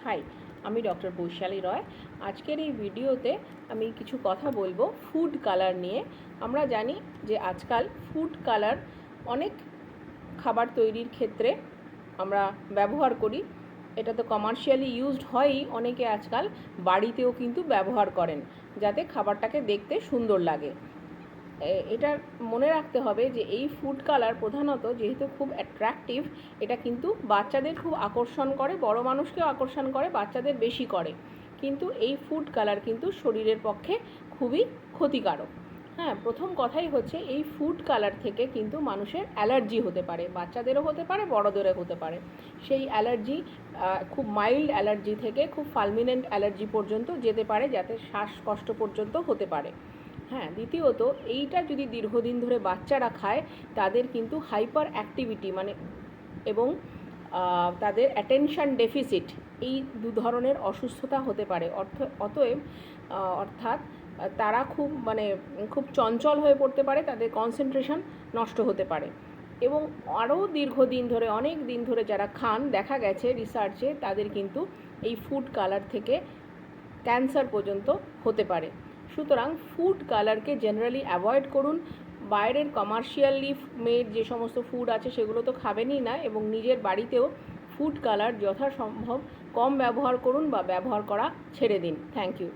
High, আমি doctor Vaishali রয়। আজকের এই ভিডিওতে আমি কিছু কথা বলবো ফুড কালার নিয়ে। আমরা জানি যে আজকাল ফুড কালার অনেক খাবার তৈরির ক্ষেত্রে আমরা ব্যবহার করি। এটা তো কমার্শিয়ালি ইউজড হয়ই, অনেকে আজকাল বাড়িতেও কিন্তু ব্যবহার করেন যাতে খাবারটাকে দেখতে সুন্দর লাগে। এটা মনে রাখতে হবে যে এই ফুড কালার প্রধানত যেহেতু খুব অ্যাট্রাকটিভ, এটা কিন্তু বাচ্চাদের খুব আকর্ষণ করে, বড় মানুষকেও আকর্ষণ করে, বাচ্চাদের বেশি করে। কিন্তু এই ফুড কালার কিন্তু শরীরের পক্ষে খুবই ক্ষতিকারক। হ্যাঁ, প্রথম কথাই হচ্ছে এই ফুড কালার থেকে কিন্তু মানুষের অ্যালার্জি হতে পারে, বাচ্চাদেরও হতে পারে, বড়দেরও হতে পারে। সেই অ্যালার্জি খুব মাইল্ড অ্যালার্জি থেকে খুব ফালমিনেন্ট অ্যালার্জি পর্যন্ত যেতে পারে, যাতে শ্বাসকষ্ট পর্যন্ত হতে পারে। হ্যাঁ, দ্বিতীয়ত এইটা যদি দীর্ঘদিন ধরে বাচ্চারা খায়, তাদের কিন্তু হাইপার অ্যাক্টিভিটি এবং তাদের অ্যাটেনশান ডেফিসিট, এই দু ধরনের অসুস্থতা হতে পারে। অর্থাৎ তারা খুব চঞ্চল হয়ে পড়তে পারে, তাদের কনসেন্ট্রেশন নষ্ট হতে পারে। এবং আরও দীর্ঘদিন ধরে, অনেক দিন ধরে যারা খান, দেখা গেছে রিসার্চে তাদের কিন্তু এই ফুড কালার থেকে ক্যান্সার পর্যন্ত হতে পারে। সুতরাং ফুড কালারকে জেনারেলি অ্যাভয়েড করুন। বাইরের কমার্শিয়ালি মেড যে সমস্ত ফুড আছে সেগুলো তো খাবেনই না, এবং নিজের বাড়িতেও ফুড কালার যথাসম্ভব কম ব্যবহার করুন বা ব্যবহার করা ছেড়ে দিন। Thank you.